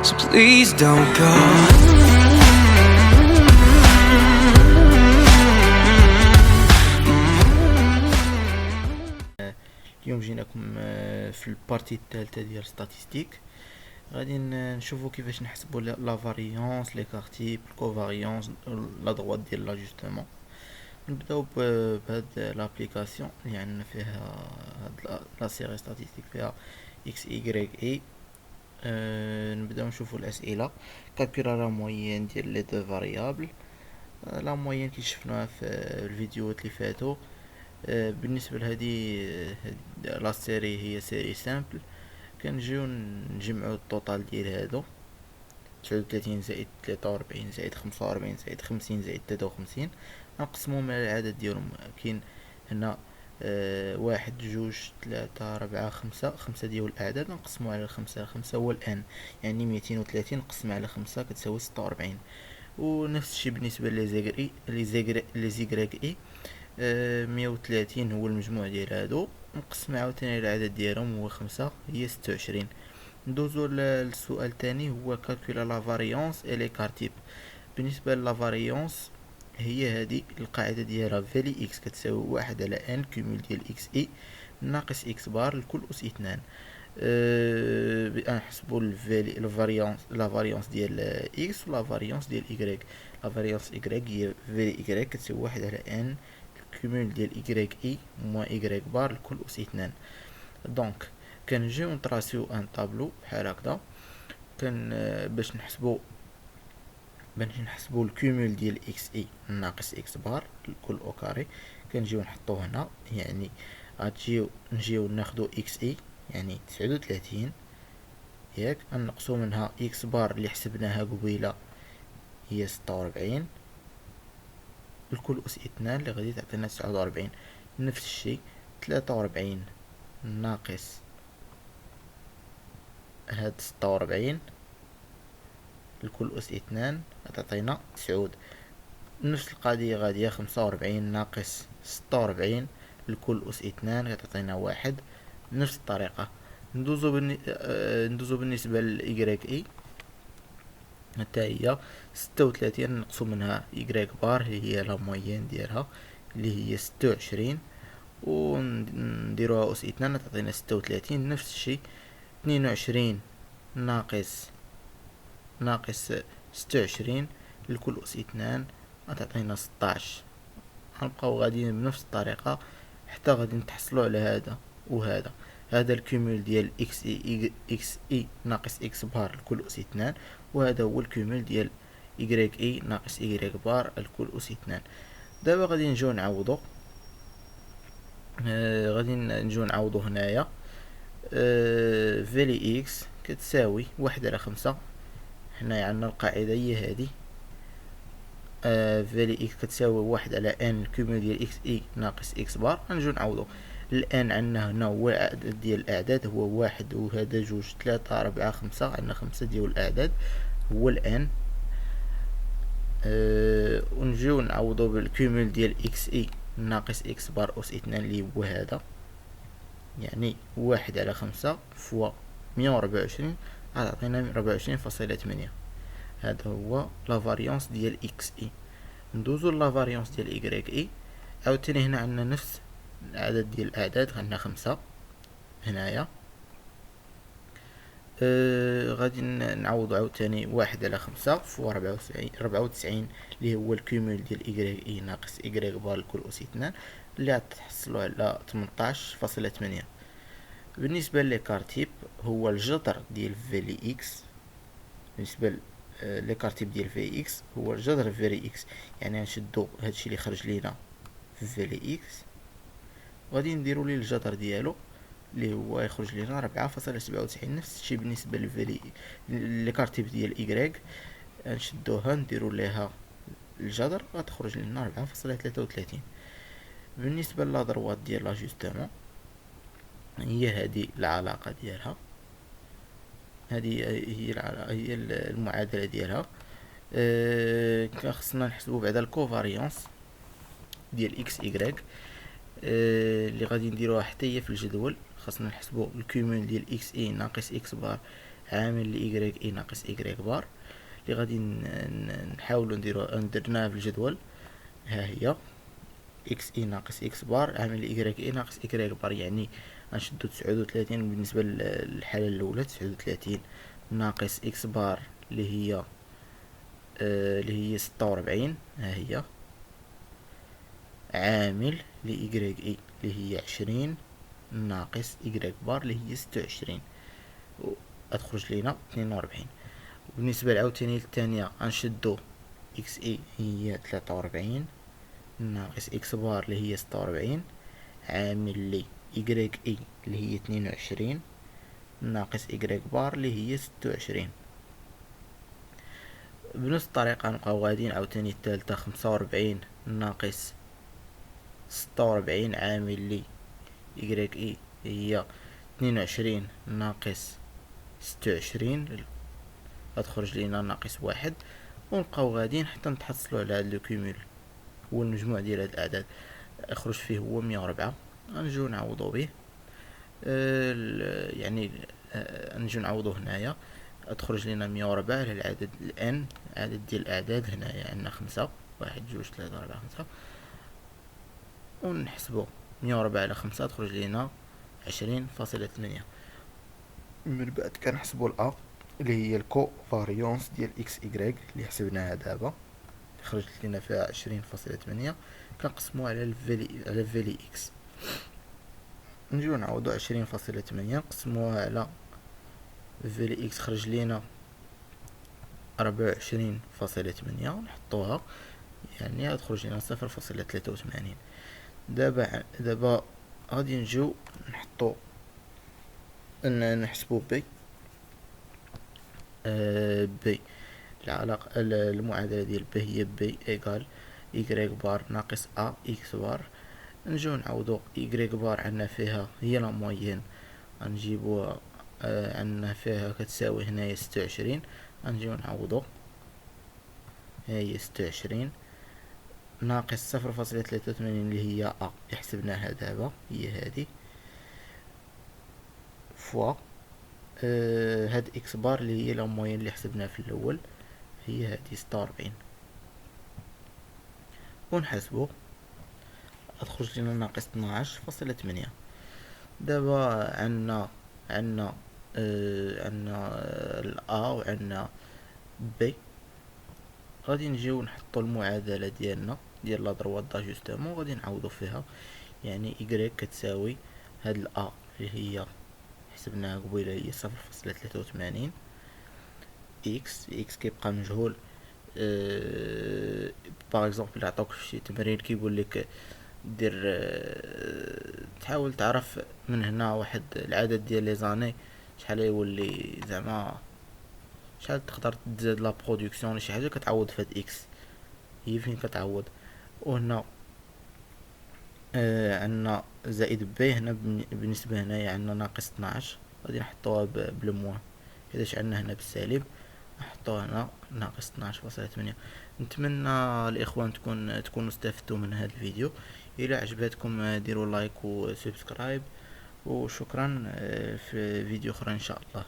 so please don't go. اليوم جيناكم في البارتي الثالثه ديال ستاتيستيك. غادي نشوفوا كيفاش نحسبوا لا فاريونس، لي كارتيب، الكوفاريونس، لا دروات ديال لاجوستمون. نبداو بهاد لابليكاسيون اللي عندنا فيها هاد لا سيري ستاتيستيك فيها اكس اي اي. نبداو نشوفوا الاسئله. كالكولا لا موين ديال لي دو فاريابل. لا موين كي شفناها في الفيديوهات اللي فاتوا. بالنسبه لهذه لا سيري هي سيري سامبل. كنجيو نجمعو التوتال ديال هادو 39 زائد 43 زائد 45 زائد 50 زائد 53، نقسموهم على العدد ديالهم. كاين هنا واحد جوج ثلاثة ربعة خمسة ديال الأعداد نقسمو على خمسة هو الآن، يعني 230 نقسم على خمسة كتساوي 46. ونفس الشي بالنسبة لي زيغريك اي. 130 هو المجموع ديال هادو، نقسم عاوتاني العدد ديالهم هو خمسة هي 26. ندوزو للسؤال الثاني، هو كالكولا لا فاريونس اي لي كارتيب. بالنسبة لا فاريونس هي هذه القاعدة ديالها فالي اكس كتساوي واحد على ان كومول ديال اكس اي ناقص اكس بار لكل اس اثنان. نحسبوا لا فاريونس ديال اكس ولا فاريونس ديال ايكغيك. لا فاريونس ايكغيك هي فالي ايكغيك كتساوي واحد على ان كومول ديال ايكغيك اي موان ايكغيك بار لكل اس اثنان. دونك كنجيو نطراسيو ان طابلو بحال هكذا. كان باش نحسبو الكومول ديال اكس اي ناقص اكس بار لكل او كاري. كنجيو نحطوه هنا، يعني نجيو ناخدو اكس اي يعني 39 ياك، نقصو منها اكس بار اللي حسبناها قبيله هي 46 لكل اس اثنان اللي غادي تعطينا 49. نفس الشيء 43 ناقص هاد 46 لكل اس اثنان غتعطينا 9. نفس القضية غادية 45 ناقص 46 لكل اس اثنان غتعطينا 1. بنفس الطريقة ندوزو بالنسبة لإيكغيك اي. حتى هي 36 نقصو منها إيكغيك بار اللي هي لا موين ديالها اللي هي 26 ونديروها اس اثنان تعطينا 36. نفس الشيء 22 ناقص 26 لكل اس اثنان غتعطينا 16. غنبقاو غاديين بنفس الطريقة حتى غادي نتحصلوا على هذا وهذا. هذا الكومول ديال اكس اي ناقص اكس بار لكل اس اثنان، وهذا هو الكومول ديال ايكغيك اي ناقص ايكغيك بار لكل اس اثنان. دابا غادي نجيو نعوضو. هنايا فالي اكس كتساوي واحد على خمسة. حنايا عندنا القاعدة هي هذه. فالي اكس كتساوي واحد على ان كومول ديال اكس اي ناقص اكس بار. غنجيو نعوضو. الان عندنا هنا هو العدد ديال الاعداد هو واحد، وهذا جوج ثلاثة ربعة خمسة، عندنا خمسة ديال الاعداد هو الان. ونجيو نعوضو بالكومول ديال اكس اي ناقص اكس بار اس اثنان اللي هو هذا، يعني واحد على خمسة فوا 124 غتعطينا 24.8. هذا هو لا فاريونس ديال اكس اي. ندوزو لا فاريونس ديال ايكغيك اي. عاوتاني هنا عندنا نفس العدد ديال الاعداد، عندنا خمسة هنايا. غادي نعوض عاوتاني واحد على خمسة فوا 94 اللي هو الكومول ديال ايكغيك اي ناقص ايكغيك بار لكل اس اثنان اللي غتحصلوا على 18.8. بالنسبة لي كارتيب هو الجذر ديال فالي اكس. بالنسبة لي كارتيب ديال في اكس هو الجذر فالي اكس، يعني غنشدو هادشي اللي خرج لينا في فالي اكس غادي نديرو ليه الجذر ديالو اللي هو يخرج لينا 4.97. نفس الشيء بالنسبة لفالي لي كارتيب ديال ايكغيك، نشدوها نديرو ليها الجذر غتخرج لنا 4.33. بالنسبة لا دروات ديال لاجوستمون هي هذه العلاقة ديالها، هذه هي المعادلة ديالها. خصنا نحسبو بعدا الكوفاريونس ديال اكس ايكغيك اللي غادي نديروها حتى هي في الجدول. خاصنا نحسبو الكومول ديال اكس اي ناقص اكس بار عامل لإيكغيك إي ناقص إيكغيك بار اللي غادي نحاولو درناها في الجدول. ها هي إكس إي ناقص إكس بار عامل لإيكغيك إي ناقص إيكغيك بار، يعني غنشدو 39 بالنسبة للحالة الأولى، 39 ناقص إكس بار اللي هي 46. ها هي عامل لإيكغيك إي اللي هي 20 ناقص إيكغيك بار اللي هي 26، غتخرج لينا 42. بالنسبة عاوتاني للثانية غنشدو إكس إي هي 43 ناقص إكس بار اللي هي 46 عامل لي إيكغيك إي اللي هي 22 ناقص إيكغيك بار اللي هي 26. بنفس الطريقة نبقاو غاديين عاوتاني التالتة 45 ناقص 46 عامل لي إيكغيك إي هي 22 ناقص 26 غتخرج لينا ناقص واحد. ونبقاو غاديين حتى نتحصلو على هاد لو كومول، هو المجموع ديال هاد الأعداد يخرج فيه هو 104. غنجيو نعوضو به يعني نجيو نعوضو هنايا تخرج لنا 104 على العدد الان، عدد ديال الاعداد هنايا عندنا 5 1 2 3 4 5، ونحسبو 104 على 5 تخرج لنا 20.8. من بعد كنحسبو الأ اللي هي الكو فاريونس ديال اكس ايكغيك اللي حسبناها دابا خرجت لنا فيها 20.8، كنقسمو على الفالي اكس. نجيو نعوضو 20.8 نقسموها على فالي اكس خرج لينا 24.8 ونحطوها يعني غتخرج لنا 0.83. دابا غادي نجيو نحطو نحسبو بي العلاقة المعادلة ديال بي هي بي ايكال إيكغيك بار ناقص أ إكس بار. نجيو نعوضو إيكغيك بار عندنا فيها هي لا موين، غنجيبوها عندنا فيها كتساوي هنايا 26، غنجيو نعوضو هي 26 ناقص 0.83 اللي هي أ اللي حسبناها دابا هي هادي فوا هاد إكس بار اللي هي لا موين اللي حسبناها في الأول هي هادي 46، ونحسبو غتخرج لنا ناقص 12.8. دابا عندنا الأ وعندنا بي، غادي نجيو نحطو المعادلة ديالنا ديال لا دروا داجوستمون غادي نعوضو فيها، يعني إيكغيك كتساوي هاد الأ اللي هي حسبناها قبيله هي 0.83 إكس كيبقى مجهول. باغ اكزومبل عطاوك فشي تمرين كيقول لك دير تحاول تعرف من هنا واحد العدد ديال لي زاني شحال يولي زعما شحال تقدر تزاد لا برودكسيون شي حاجه كتعوض في هاد اكس هي فين كتعوض. وهنا عندنا زائد بي هنا بالنسبه هنايا عندنا ناقص 12 غادي نحطوها بالموان، حيتاش عندنا هنا بالسالب نحطوها هنا ناقص 12.8. نتمنى الاخوان تكونوا استفدتوا من هذا الفيديو. الى عجبتكم ديروا لايك وسبسكرايب، وشكرا في فيديو اخرى ان شاء الله.